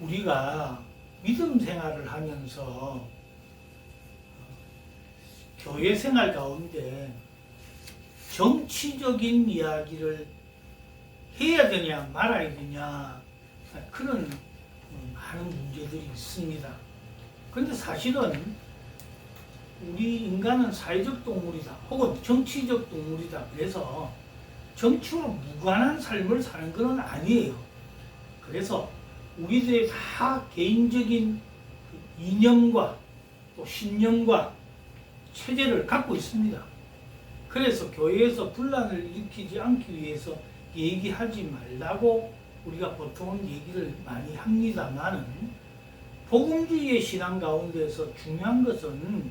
우리가 믿음 생활을 하면서 교회 생활 가운데 정치적인 이야기를 해야 되냐 말아야 되냐 그런 많은 문제들이 있습니다. 그런데 사실은 우리 인간은 사회적 동물이다 혹은 정치적 동물이다. 그래서 정치와 무관한 삶을 사는 것은 아니에요. 그래서 우리들의 다 개인적인 이념과 또 신념과 체제를 갖고 있습니다. 그래서 교회에서 분란을 일으키지 않기 위해서 얘기하지 말라고 우리가 보통은 얘기를 많이 합니다만은, 복음주의의 신앙 가운데서 중요한 것은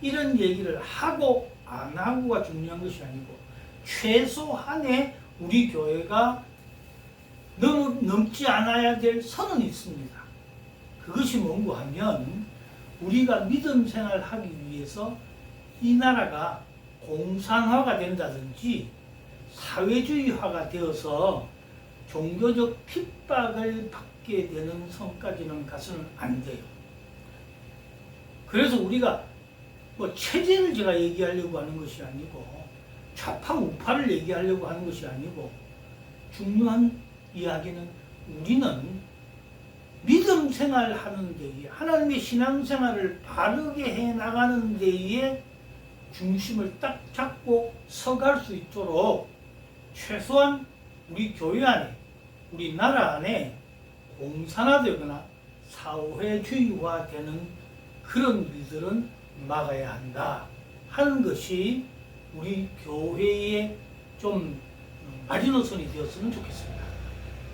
이런 얘기를 하고 안 하고가 중요한 것이 아니고, 최소한의 우리 교회가 넘지 않아야 될 선은 있습니다. 그것이 뭔고 하면, 우리가 믿음 생활을 하기 위해서 이 나라가 공산화가 된다든지 사회주의화가 되어서 종교적 핍박을 받게 되는 선까지는 가서는 안 돼요. 그래서 우리가 뭐 체제를 제가 얘기하려고 하는 것이 아니고, 좌파 우파를 얘기하려고 하는 것이 아니고, 중요한 이야기는 우리는 믿음 생활하는 데에, 하나님의 신앙생활을 바르게 해나가는 데에 중심을 딱 잡고 서갈 수 있도록 최소한 우리 교회 안에, 우리 나라 안에 공산화되거나 사회주의화되는 그런 일들은 막아야 한다 하는 것이 우리 교회의 좀 마지노선이 되었으면 좋겠습니다.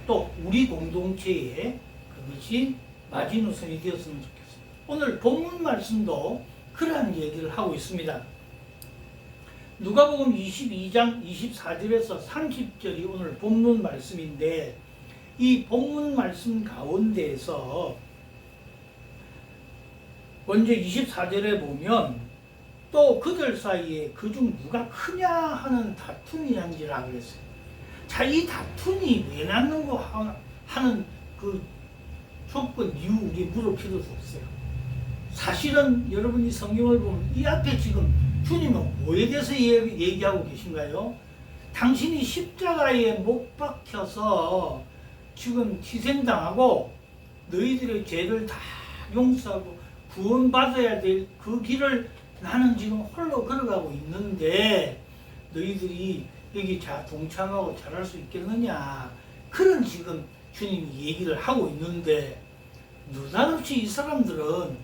또 우리 공동체에 그것이 마지노선이 되었으면 좋겠습니다. 오늘 본문 말씀도 그러한 얘기를 하고 있습니다. 누가복음 22장 24절에서 30절이 오늘 본문 말씀인데, 이 본문 말씀 가운데에서 먼저 24절에 보면, 또 그들 사이에 그중 누가 크냐 하는 다툼이 난지라 그랬어요. 자, 이 다툼이 왜 났는고 하는 그 조건 이유 우리 물을 필요도 없어요. 사실은 여러분이 성경을 보면 이 앞에 지금 주님은 뭐에 대해서 얘기하고 계신가요? 당신이 십자가에 못 박혀서 지금 희생당하고 너희들의 죄를 다 용서하고 구원받아야 될 그 길을 나는 지금 홀로 걸어가고 있는데 너희들이 여기 동참하고 잘할 수 있겠느냐, 그런 지금 주님이 얘기를 하고 있는데, 느닷없이 이 사람들은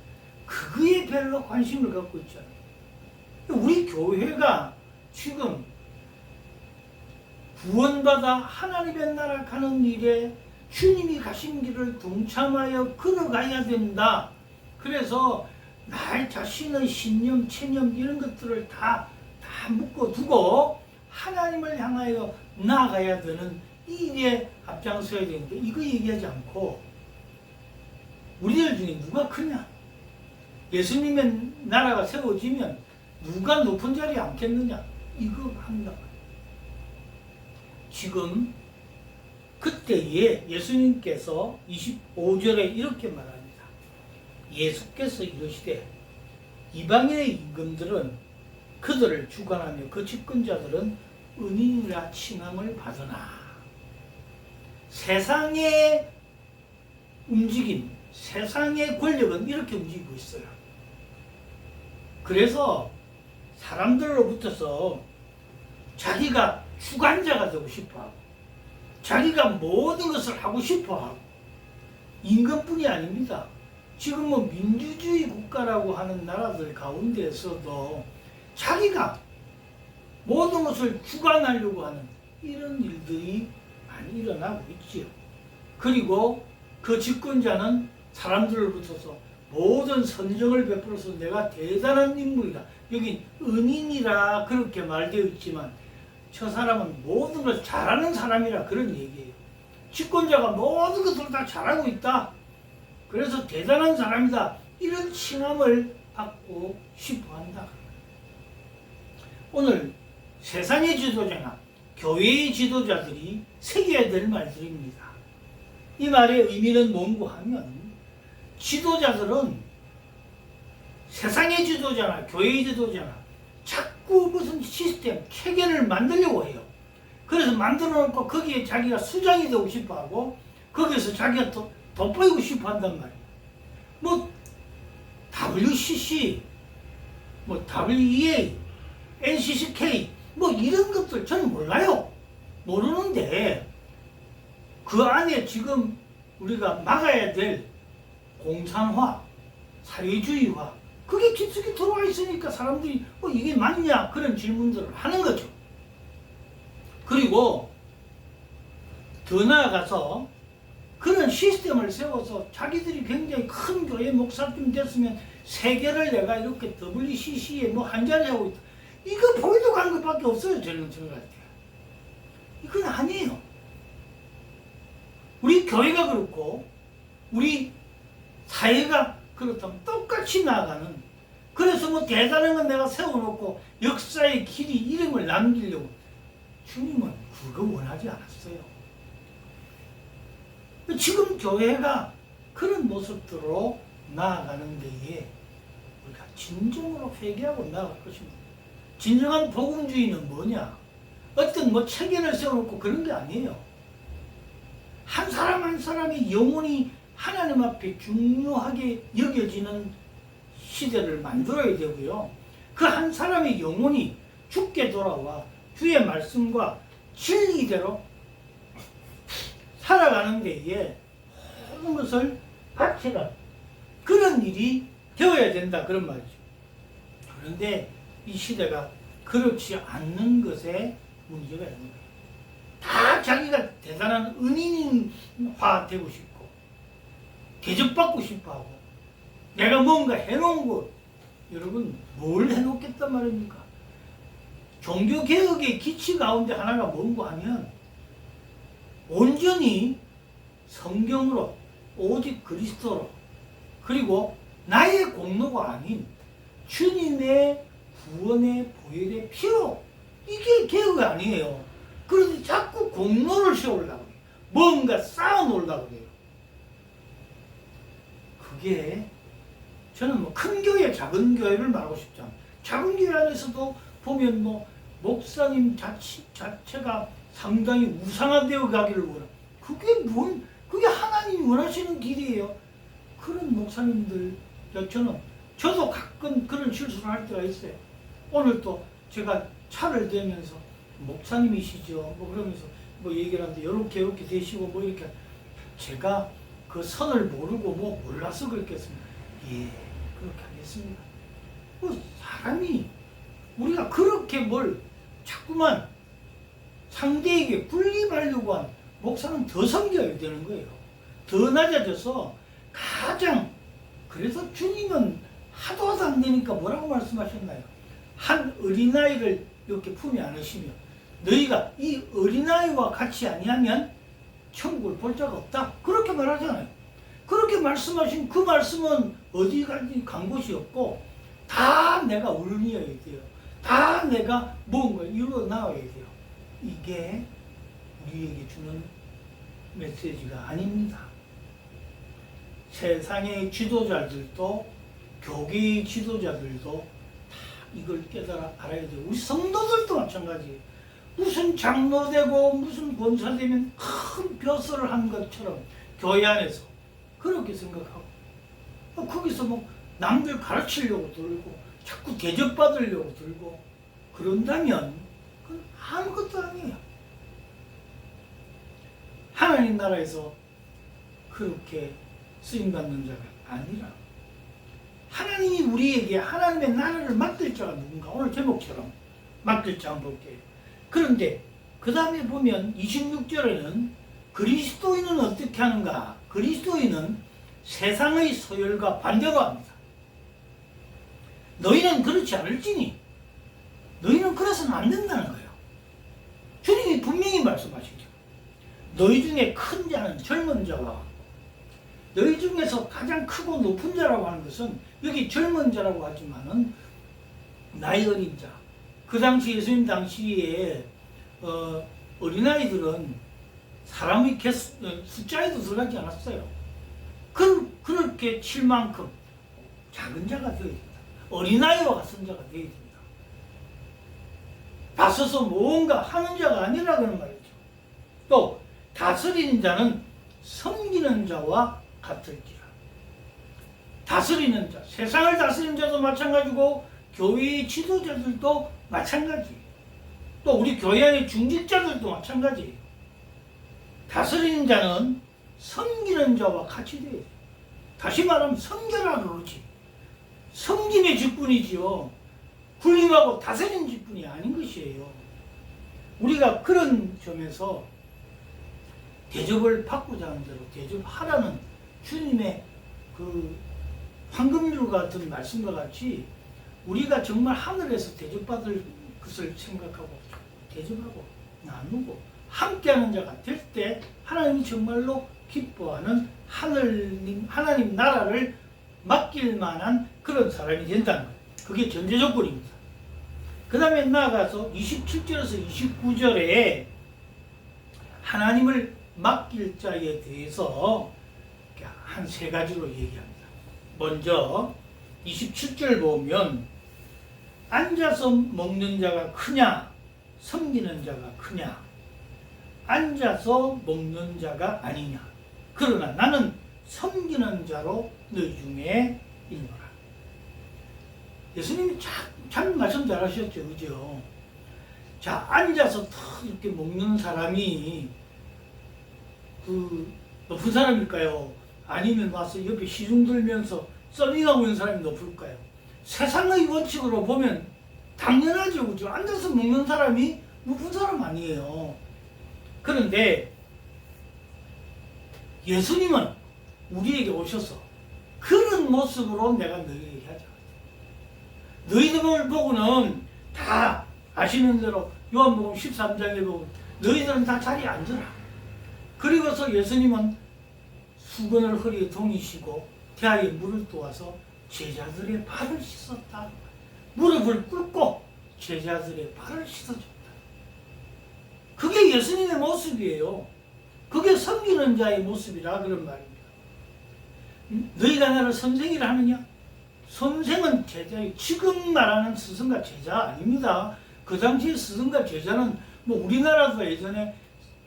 그거에 별로 관심을 갖고 있잖아요. 우리 교회가 지금 구원받아 하나님의 나라 가는 일에 주님이 가신 길을 동참하여 걸어가야 된다. 그래서 나의 자신의 신념, 체념 이런 것들을 다 묶어두고 하나님을 향하여 나아가야 되는 이 일에 앞장서야 되는데, 이거 얘기하지 않고 우리들 중에 누가 크냐, 예수님의 나라가 세워지면 누가 높은 자리에 앉겠느냐, 이거 한다. 지금 그때에 예수님께서 25절에 이렇게 말합니다. 예수께서 이르시되 이방인의 임금들은 그들을 주관하며 그 집권자들은 은인이라 칭함을 받으나, 세상의 움직임, 세상의 권력은 이렇게 움직이고 있어요. 그래서 사람들로부터서 자기가 주관자가 되고 싶어하고, 자기가 모든 것을 하고 싶어하고, 임금뿐이 아닙니다. 지금 뭐 민주주의 국가라고 하는 나라들 가운데에서도 자기가 모든 것을 주관하려고 하는 이런 일들이 많이 일어나고 있지요. 그리고 그 집권자는 사람들로부터서 모든 선정을 베풀어서 내가 대단한 인물이다, 여기 은인이라 그렇게 말되어 있지만 저 사람은 모든 걸 잘하는 사람이라 그런 얘기예요. 집권자가 모든 것을 다 잘하고 있다, 그래서 대단한 사람이다, 이런 칭함을 받고 싶어한다. 오늘 세상의 지도자나 교회의 지도자들이 새겨야 될 말들입니다. 이 말의 의미는 뭔고 하면 지도자들은 세상의 지도자나 교회의 지도자나 자꾸 무슨 시스템, 체계를 만들려고 해요. 그래서 만들어 놓고 거기에 자기가 수장이 되고 싶어 하고 거기에서 자기가 돋보이고 싶어 한단 말이에요. 뭐 WCC, 뭐 WEA, NCCK 뭐 이런 것들 저는 몰라요. 모르는데 그 안에 지금 우리가 막아야 될 공산화, 사회주의화 그게 깊숙이 들어와 있으니까 사람들이 이게 맞냐 그런 질문들을 하는 거죠. 그리고 더 나아가서 그런 시스템을 세워서 자기들이 굉장히 큰 교회 목사쯤 됐으면 세계를 내가 이렇게 WCC에 뭐 한 자리 하고 있다. 이거 보이도 간 것밖에 없어요. 저는 생각할 때. 이건 아니에요. 우리 교회가 그렇고 우리 사회가 그렇다면 똑같이 나아가는, 그래서 뭐 대단한 건 내가 세워놓고 역사의 길이 이름을 남기려고, 주님은 그거 원하지 않았어요. 지금 교회가 그런 모습들로 나아가는 데에 우리가 진정으로 회개하고 나아갈 것입니다. 진정한 복음주의는 뭐냐? 어떤 뭐 체계를 세워놓고 그런 게 아니에요. 한 사람 한 사람이 영혼이 하나님 앞에 중요하게 여겨지는 시대를 만들어야 되고요. 그 한 사람의 영혼이 죽게 돌아와 주의 말씀과 진리대로 살아가는 데에 모든 것을 바치는 그런 일이 되어야 된다 그런 말이죠. 그런데 이 시대가 그렇지 않는 것에 문제가 있는 거예요. 다 자기가 대단한 은인화 되고 싶고 대접받고 싶어하고 내가 뭔가 해놓은 것, 여러분 뭘 해놓겠단 말입니까? 종교개혁의 기치 가운데 하나가 뭔고 하면 온전히 성경으로 오직 그리스도로, 그리고 나의 공로가 아닌 주님의 구원의 보혈의 피로, 이게 개혁이 아니에요. 그런데 자꾸 공로를 세우려고 해요. 뭔가 쌓아놓으려고 해요. 그게 저는 뭐 큰 교회, 작은 교회를 말하고 싶지 않아요. 작은 교회 안에서도 보면 뭐 목사님 자체가 상당히 우상화되어 가기를 원해요. 그게 하나님이 원하시는 길이에요. 그런 목사님들, 저도 가끔 그런 실수를 할 때가 있어요. 오늘 또 제가 차를 대면서 목사님이시죠? 뭐 그러면서 뭐 얘기를 하는데 이렇게 되시고 뭐 이렇게, 제가 그 선을 모르고 뭐 몰라서 그랬겠습니다. 예, 그렇게 하겠습니다. 뭐 사람이 우리가 그렇게 뭘 자꾸만 상대에게 군림하려고 한 목사는 더 섬겨야 되는 거예요. 더 낮아져서 가장, 그래서 주님은 하도 안 되니까 뭐라고 말씀하셨나요? 한 어린아이를 이렇게 품에 안으시며 너희가 이 어린아이와 같이 아니하면 천국을 볼 자가 없다. 그렇게 말하잖아요. 그렇게 말씀하신 그 말씀은 어디까지 간 곳이 없고 다 내가 어른이어야 돼요. 다 내가 뭔가 이루어 나와야 돼요. 이게 우리에게 주는 메시지가 아닙니다. 세상의 지도자들도 교계의 지도자들도 다 이걸 깨달아 알아야 돼요. 우리 성도들도 마찬가지예요. 무슨 장로되고 무슨 권사되면 큰 벼슬을 한 것처럼 교회 안에서 그렇게 생각하고 거기서 뭐 남들 가르치려고 들고 자꾸 대접받으려고 들고 그런다면 그건 아무것도 아니에요. 하나님 나라에서 그렇게 쓰임받는 자가 아니라 하나님이 우리에게 하나님의 나라를 맡길 자가 누군가, 오늘 제목처럼 맡길 자 한번 볼게요. 그런데 그 다음에 보면 26절에는 그리스도인은 어떻게 하는가? 그리스도인은 세상의 서열과 반대로 합니다. 너희는 그렇지 않을지니 너희는 그래서는 안 된다는 거예요. 주님이 분명히 말씀하시죠. 너희 중에 큰 자는 젊은 자와 같고, 너희 중에서 가장 크고 높은 자라고 하는 것은 여기 젊은 자라고 하지만은 나이 어린 자, 그 당시 예수님 당시에 어린아이들은 사람의 숫자에도 들어가지 않았어요. 그렇게 칠 만큼 작은 자가 되어야 됩니다. 어린아이와 같은 자가 되어야 됩니다. 다서서 뭔가 하는 자가 아니라 그런 말이죠. 또 다스리는 자는 섬기는 자와 같을지라. 다스리는 자, 세상을 다스리는 자도 마찬가지고 교회의 지도자들도 마찬가지. 또 우리 교회 안의 중직자들도 마찬가지예요. 다스리는 자는 섬기는 자와 같이 돼야 돼요. 다시 말하면 섬겨라 그러지. 섬김의 직분이지요. 군림하고 다스리는 직분이 아닌 것이에요. 우리가 그런 점에서 대접을 받고자 하는 대로 대접하라는 주님의 그 황금률 같은 말씀과 같이 우리가 정말 하늘에서 대접받을 것을 생각하고 대접하고 나누고 함께하는 자가 될 때 하나님이 정말로 기뻐하는 하나님 나라를 맡길 만한 그런 사람이 된다는 거예요. 그게 전제 조건입니다. 그 다음에 나아가서 27절에서 29절에 하나님을 맡길 자에 대해서 한 세 가지로 얘기합니다. 먼저 27절 보면 앉아서 먹는 자가 크냐 섬기는 자가 크냐 앉아서 먹는 자가 아니냐 그러나 나는 섬기는 자로 너희 중에 있노라. 예수님이 참 말씀 잘하셨죠. 그죠? 자, 앉아서 탁 이렇게 먹는 사람이 그 높은 사람일까요? 아니면 와서 옆에 시중 들면서 서빙하고 있는 사람이 높을까요? 세상의 원칙으로 보면 당연하죠. 그죠? 앉아서 먹는 사람이 높은 사람 아니에요. 그런데 예수님은 우리에게 오셔서 그런 모습으로 내가 너희에게 하자. 너희들을 보고는 다 아시는 대로 요한복음 13장에 보면 너희들은 다 자리에 앉으라. 그리고서 예수님은 수건을 허리에 동이시고 대하에 물을 떠와서 제자들의 발을 씻었다. 무릎을 꿇고 제자들의 발을 씻어줬다. 그게 예수님의 모습이에요. 그게 섬기는 자의 모습이라 그런 말입니다. 너희가 나를 선생이라 하느냐? 선생은 제자예요. 지금 말하는 스승과 제자 아닙니다. 그 당시에 스승과 제자는 뭐 우리나라도 예전에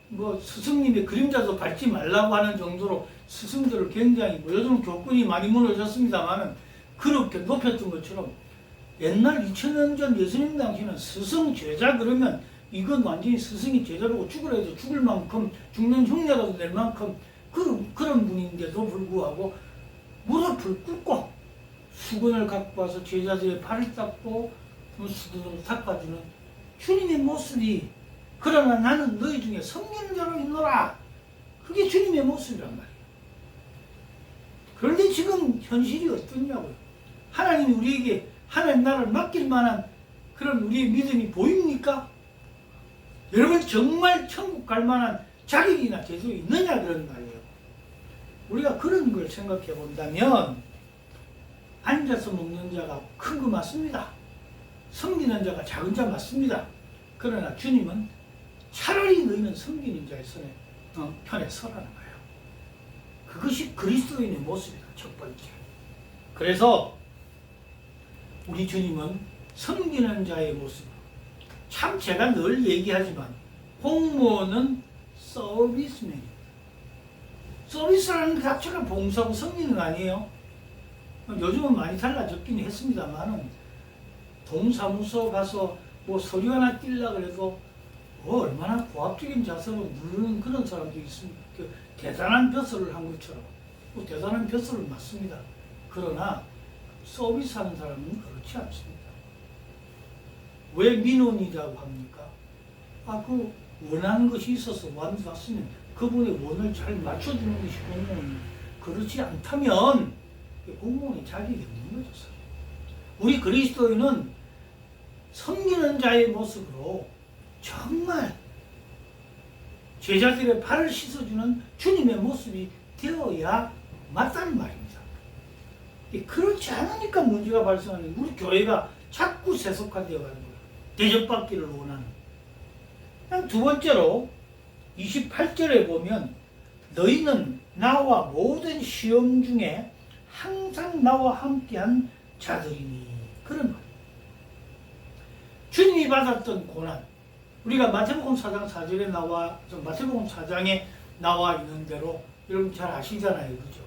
뭐 스승님의 그림자도 밟지 말라고 하는 정도로 스승들을 굉장히 뭐 요즘 교권이 많이 무너졌습니다만은 그렇게 높였던 것처럼 옛날 2000년 전 예수님 당시에는 스승 제자 그러면 이건 완전히 스승이 제자라고 죽으라 해도 죽을 만큼 죽는 흉내라도 낼 만큼 그런 분인데도 불구하고 무릎을 꿇고 수건을 갖고 와서 제자들의 발을 닦고 수건으로 닦아주는 주님의 모습이 그러나 나는 너희 중에 섬기는 자로 있노라. 그게 주님의 모습이란 말이에요. 그런데 지금 현실이 어떠냐고요. 하나님이 우리에게 하나님 나라를 맡길 만한 그런 우리의 믿음이 보입니까? 여러분 정말 천국 갈 만한 자격이나 재능이 있느냐 그런 말이에요. 우리가 그런 걸 생각해 본다면 앉아서 먹는 자가 큰 거 맞습니다. 섬기는 자가 작은 자 맞습니다. 그러나 주님은 차라리 너희는 섬기는 자의 편에 서라는 거예요. 그것이 그리스도인의 모습이다. 첫 번째. 그래서 우리 주님은 섬기는 자의 모습. 참 제가 늘 얘기하지만 공무원은 서비스맨입니다. 서비스라는 것 자체가 봉사하고 섬기는 거 아니에요. 요즘은 많이 달라졌긴 했습니다만은 동사무소 가서 뭐 서류 하나 띄려고 해도 얼마나 고압적인 자세로 누르는 그런 사람도 있습니다. 대단한 벼슬을 한 것처럼 대단한 벼슬을 맞습니다. 그러나 서비스하는 사람은 그렇지 않습니다. 왜 민원이라고 합니까? 그 원하는 것이 있어서 왔으면 그분의 원을 잘 맞춰주는 것이 공무원입니다. 그렇지 않다면 공무원의 자격이 없는 거죠. 우리 그리스도인은 섬기는 자의 모습으로 정말 제자들의 발을 씻어주는 주님의 모습이 되어야 맞다는 말입니다. 그렇지 않으니까 문제가 발생하는 거예요. 우리 교회가 자꾸 세속화되어 가는 거예요. 대접받기를 원하는. 두 번째로 28절에 보면 너희는 나와 모든 시험 중에 항상 나와 함께한 자들이니 그런 말이에요. 주님이 받았던 고난, 우리가 마태복음 4장 4절에 마태복음 4장에 나와 있는 대로 여러분 잘 아시잖아요, 그죠?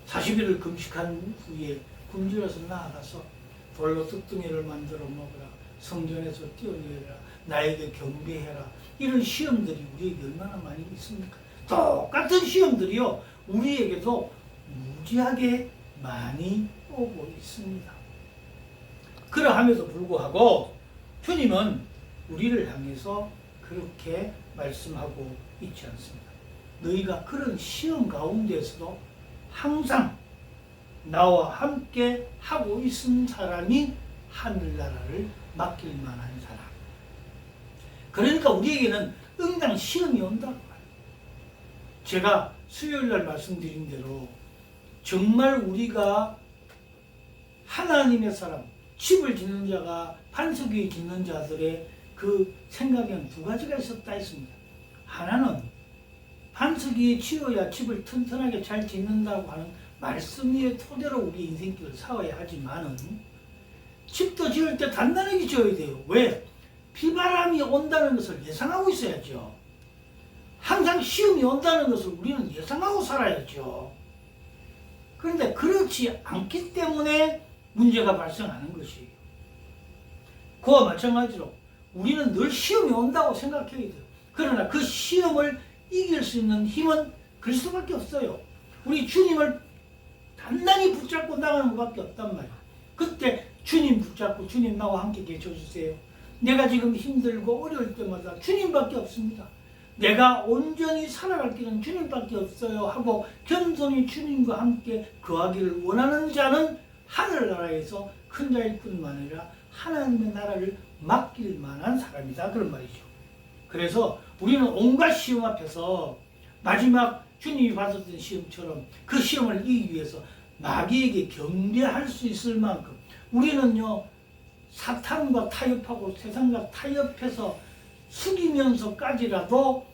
40일을 금식한 후에 굶주려서 나아가서 돌로 떡덩이를 만들어 먹으라, 성전에서 뛰어내라, 나에게 경배해라. 이런 시험들이 우리에게 얼마나 많이 있습니까? 똑같은 시험들이요, 우리에게도 무지하게 많이 오고 있습니다. 그러함에도 불구하고 주님은 우리를 향해서 그렇게 말씀하고 있지 않습니다. 너희가 그런 시험 가운데서도 항상 나와 함께 하고 있는 사람이 하늘나라를 맡길 만한 사람. 그러니까 우리에게는 응당 시험이 온다고 말이에요. 제가 수요일날 말씀드린 대로 정말 우리가 하나님의 사람, 집을 짓는 자가 반석 위에 짓는 자들의 그 생각에는 두 가지가 있었다 했습니다. 하나는 반석 위에 지어야 집을 튼튼하게 잘 짓는다고 하는 말씀 위에 토대로 우리 인생길을 살아야 하지만은 집도 지을 때 단단하게 지어야 돼요. 왜? 비바람이 온다는 것을 예상하고 있어야죠. 항상 시험이 온다는 것을 우리는 예상하고 살아야죠. 그런데 그렇지 않기 때문에 문제가 발생하는 것이에요. 그와 마찬가지로 우리는 늘 시험이 온다고 생각해야 돼요. 그러나 그 시험을 이길 수 있는 힘은 그리스도밖에 없어요. 우리 주님을 단단히 붙잡고 나가는 것밖에 없단 말이에요. 그때 주님 붙잡고 주님 나와 함께 계셔주세요. 내가 지금 힘들고 어려울 때마다 주님밖에 없습니다. 내가 온전히 살아갈 길은 주님밖에 없어요 하고 겸손히 주님과 함께 거하기를 원하는 자는 하늘나라에서 큰 자일 뿐만 아니라 하나님의 나라를 맡길 만한 사람이다, 그런 말이죠. 그래서 우리는 온갖 시험 앞에서 마지막 주님이 받았던 시험처럼 그 시험을 이기기 위해서 마귀에게 경배할 수 있을 만큼 우리는요, 사탄과 타협하고 세상과 타협해서 숙이면서까지라도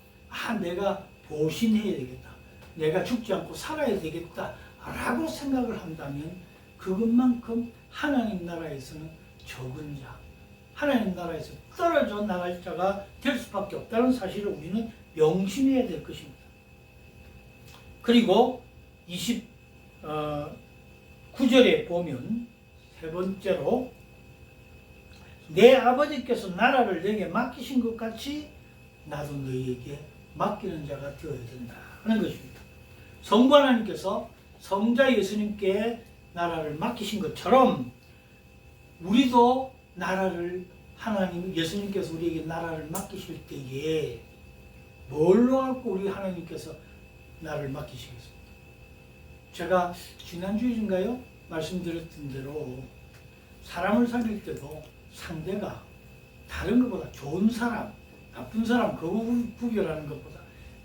내가 보신해야 되겠다, 내가 죽지 않고 살아야 되겠다 라고 생각을 한다면 그것만큼 하나님 나라에서는 적은 자, 하나님 나라에서 떨어져 나갈 자가 될 수밖에 없다는 사실을 우리는 명심해야 될 것입니다. 그리고 29절에 보면 세 번째로 내 아버지께서 나라를 내게 맡기신 것 같이 나도 너희에게 맡기는 자가 되어야 된다 하는 것입니다. 성부 하나님께서 성자 예수님께 나라를 맡기신 것처럼 우리도 나라를 예수님께서 우리에게 나라를 맡기실 때에 뭘로 갖고 우리 하나님께서 나를 맡기시겠습니까? 제가 지난주인가요? 말씀드렸던 대로 사람을 사귈 때도 상대가 다른 것보다 좋은 사람, 나쁜 사람 그거 구별하는 것보다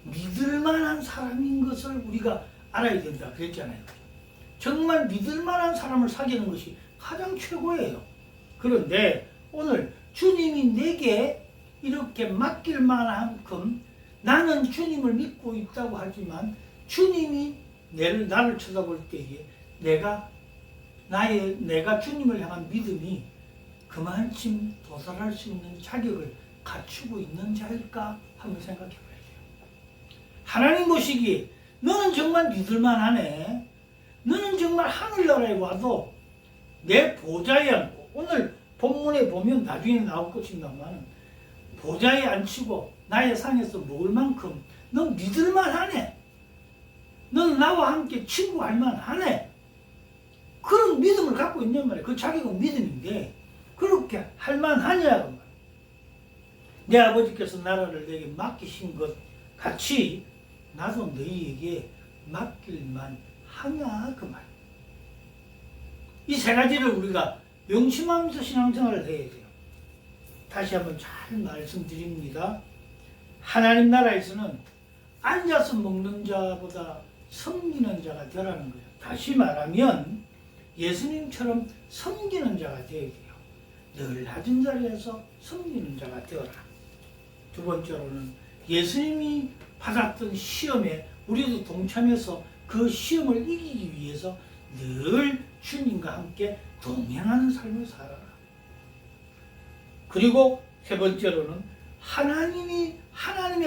믿을 만한 사람인 것을 우리가 알아야 된다 그랬잖아요. 정말 믿을 만한 사람을 사귀는 것이 가장 최고예요. 그런데 오늘 주님이 내게 이렇게 맡길 만큼 나는 주님을 믿고 있다고 하지만 주님이 나를 쳐다볼 때에 내가 주님을 향한 믿음이 그만큼 도달할 수 있는 자격을 갖추고 있는 자일까 한번 생각해 봐야죠. 하나님 보시기에 너는 정말 믿을만하네. 너는 정말 하늘나라에 와도 내 보좌에 앉고, 오늘 본문에 보면 나중에 나올 것입니다만 보좌에 앉히고 나의 상에서 먹을 만큼 넌 믿을만하네. 넌 나와 함께 친구할 만하네. 그런 믿음을 갖고 있는 말이에요. 그 자격은 믿음인데 그렇게 할 만하냐고 말이에요. 내 아버지께서 나라를 내게 맡기신 것 같이 나도 너희에게 맡길만 하냐 그 말이에요. 이 세 가지를 우리가 명심하면서 신앙생활을 해야 돼요. 다시 한번 잘 말씀드립니다. 하나님 나라에서는 앉아서 먹는 자보다 섬기는 자가 되라는 거예요. 다시 말하면 예수님처럼 섬기는 자가 되어야 돼요. 늘 낮은 자리에서 섬기는 자가 되어라. 두 번째로는 예수님이 받았던 시험에 우리도 동참해서 그 시험을 이기기 위해서 늘 주님과 함께 동행하는 삶을 살아라. 그리고 세 번째로는 하나님의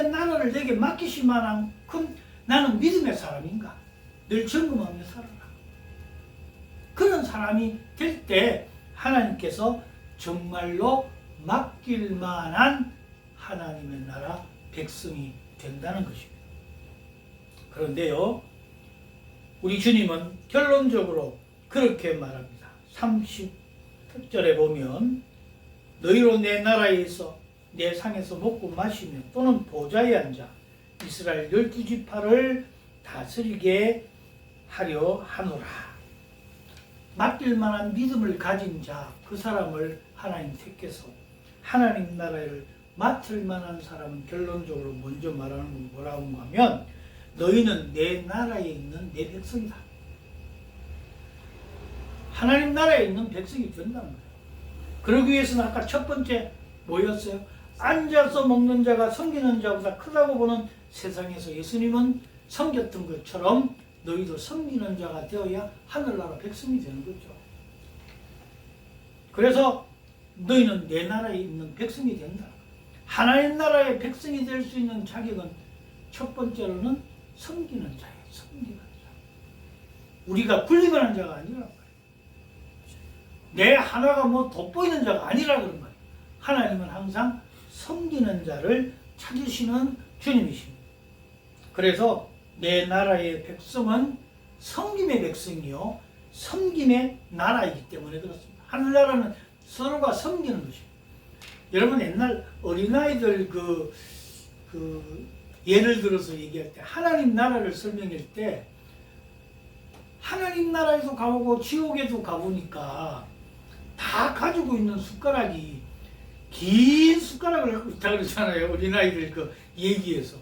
나라를 내게 맡기실 만큼 나는 믿음의 사람인가? 늘 점검하며 살아라. 그런 사람이 될 때 하나님께서 정말로 맡길 만한 하나님의 나라 백성이 된다는 것입니다. 그런데요, 우리 주님은 결론적으로 그렇게 말합니다. 30절에 보면 너희로 내 나라에 있어 내 상에서 먹고 마시며 또는 보좌에 앉아 이스라엘 12지파를 다스리게 하려 하노라. 맡길 만한 믿음을 가진 자, 그 사람을 하나님 택해서 하나님 나라를 맡을 만한 사람은 결론적으로 먼저 말하는 건 뭐라고 하면 너희는 내 나라에 있는 내 백성이다. 하나님 나라에 있는 백성이 된다는 거예요. 그러기 위해서는 아까 첫 번째 뭐였어요? 앉아서 먹는 자가 섬기는 자보다 크다고 보는 세상에서 예수님은 섬겼던 것처럼 너희도 섬기는 자가 되어야 하늘나라 백성이 되는 거죠. 그래서 너희는 내 나라에 있는 백성이 된다. 하나님 나라의 백성이 될 수 있는 자격은 첫 번째로는 섬기는 자예요. 섬기는 자. 우리가 분리하는 자가 아니란 말이에요. 내 하나가 뭐 돋보이는 자가 아니라 그런 거예요. 하나님은 항상 섬기는 자를 찾으시는 주님이십니다. 그래서 내 나라의 백성은 섬김의 백성이요 섬김의 나라이기 때문에 그렇습니다. 하늘나라는 서로가 섬기는 것입니다. 여러분 옛날 어린아이들 예를 들어서 얘기할 때 하나님 나라를 설명할 때 하나님 나라에도 가보고 지옥에도 가보니까 다 가지고 있는 숟가락이 긴 숟가락을 갖고 있다 그러잖아요. 어린아이들 그 얘기에서.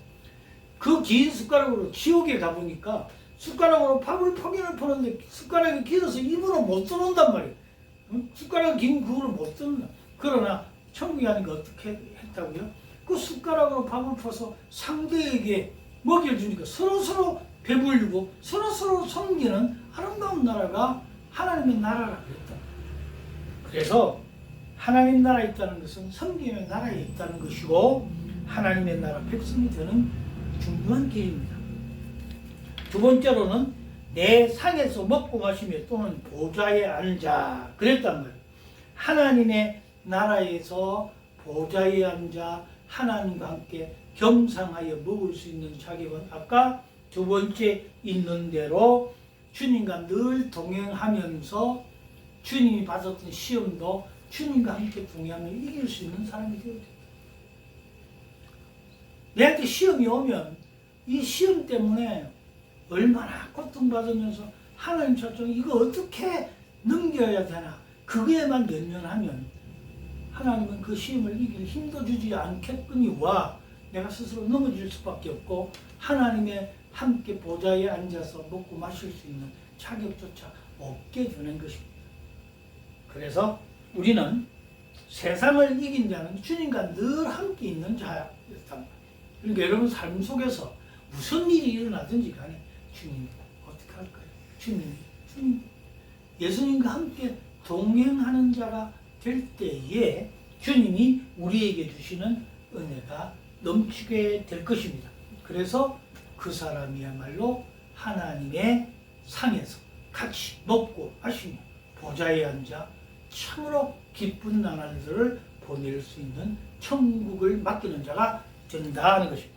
그 긴 숟가락으로 지옥에 가보니까 숟가락으로 밥을 포기를 푸는데 숟가락이 길어서 입으로 못 들어온단 말이에요. 숟가락 긴 그거를 못 들는다. 그러나 천국에 가니까 어떻게 했다고요? 그 숟가락으로 밥을 퍼서 상대에게 먹여주니까 서로서로 배불리고 서로서로 섬기는 아름다운 나라가 하나님의 나라라고 했다. 그래서 하나님 나라에 있다는 것은 섬김의 나라에 있다는 것이고 하나님의 나라 백성이 되는 중요한 길입니다. 두 번째로는 내 상에서 먹고 마시며 또는 보좌에 앉아 그랬단 말이에요. 하나님의 나라에서 보좌에 앉아 하나님과 함께 겸상하여 먹을 수 있는 자격은 아까 두 번째 있는 대로 주님과 늘 동행하면서 주님이 받았던 시험도 주님과 함께 동행하며 이길 수 있는 사람이 되어야 된다. 내한테 시험이 오면 이 시험 때문에 얼마나 고통받으면서 하나님 저쪽 이거 어떻게 넘겨야 되나 그거에만 연연하면 하나님은 그 시험을 이길 힘도 주지 않겠거니와 내가 스스로 넘어질 수밖에 없고 하나님의 함께 보좌에 앉아서 먹고 마실 수 있는 자격조차 없게 되는 것입니다. 그래서 우리는 세상을 이긴 자는 주님과 늘 함께 있는 자였단 말이에요. 그러니까 여러분 삶 속에서 무슨 일이 일어나든지 간에 주님 어떻게 할까요? 주님 예수님과 함께 동행하는 자가 될 때에 주님이 우리에게 주시는 은혜가 넘치게 될 것입니다. 그래서 그 사람이야말로 하나님의 상에서 같이 먹고 마시며 보좌에 앉아 참으로 기쁜 나날들을 보낼 수 있는 천국을 맡기는 자가 된다는 것입니다.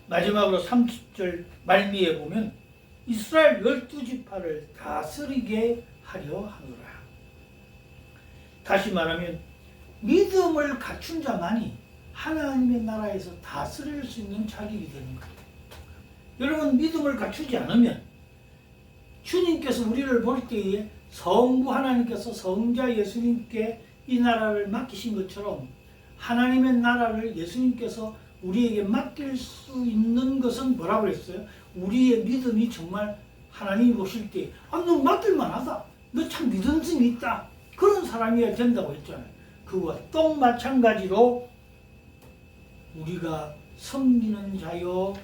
마지막으로 30절 말미에 보면 이스라엘 12지파를 다스리게 하려 하노라. 다시 말하면 믿음을 갖춘 자만이 하나님의 나라에서 다스릴 수 있는 자격이 되는 거예요. 여러분 믿음을 갖추지 않으면 주님께서 우리를 볼 때에 성부 하나님께서 성자 예수님께 이 나라를 맡기신 것처럼 하나님의 나라를 예수님께서 우리에게 맡길 수 있는 것은 뭐라고 했어요? 우리의 믿음이 정말 하나님이 보실 때 너 맡길만 하다. 너 참 믿음심이 있다. 그런 사람이어야 된다고 했잖아요. 그와 또 마찬가지로 우리가 섬기는 자요,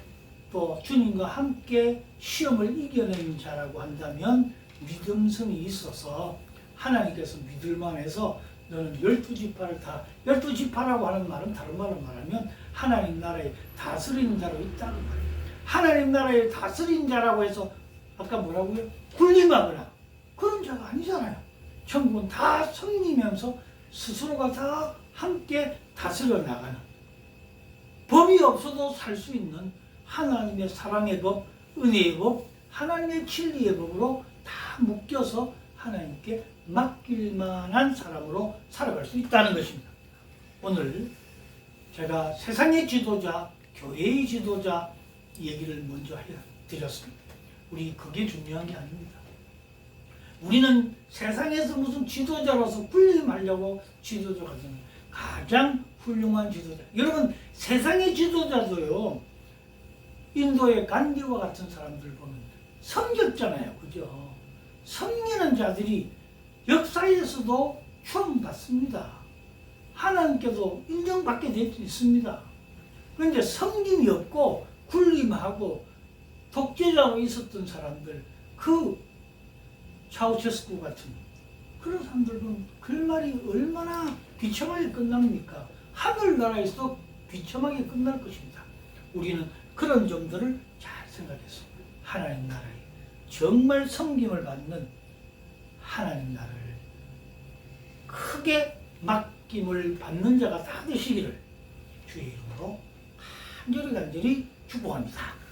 또 주님과 함께 시험을 이겨낸 자라고 한다면 믿음성이 있어서 하나님께서 믿을만해서 너는 12지파를 다, 12지파라고 하는 말은 다른 말로 말하면 하나님 나라의 다스리는 자로 있다는 말이에요. 하나님 나라의 다스리는 자라고 해서 아까 뭐라고요? 군림하거나 그런 자가 아니잖아요. 천국은 다 섬기면서 스스로가 다 함께 다스려 나가는, 법이 없어도 살 수 있는 하나님의 사랑의 법, 은혜의 법, 하나님의 진리의 법으로 다 묶여서 하나님께 맡길 만한 사람으로 살아갈 수 있다는 것입니다. 오늘 제가 세상의 지도자, 교회의 지도자 얘기를 먼저 드렸습니다. 우리 그게 중요한 게 아닙니다. 우리는 세상에서 무슨 지도자로서 군림하려고 지도자가 되는 가장 훌륭한 지도자. 여러분, 세상의 지도자도요, 인도의 간디와 같은 사람들 보면 섬겼잖아요. 그죠? 섬기는 자들이 역사에서도 추앙받습니다. 하나님께도 인정받게 되어 있습니다. 그런데 섬김이 없고 군림하고 독재자로 있었던 사람들, 그 차우체스쿠 같은 그런 사람들 보면 결말이 얼마나 비참하게 끝납니까? 하늘나라에서도 비참하게 끝날 것입니다. 우리는 그런 점들을 잘 생각해서 하나님 나라에 정말 섬김을 받는 하나님 나라를 크게 맡김을 받는 자가 다 되시기를 주의 이름으로 간절히 축복합니다.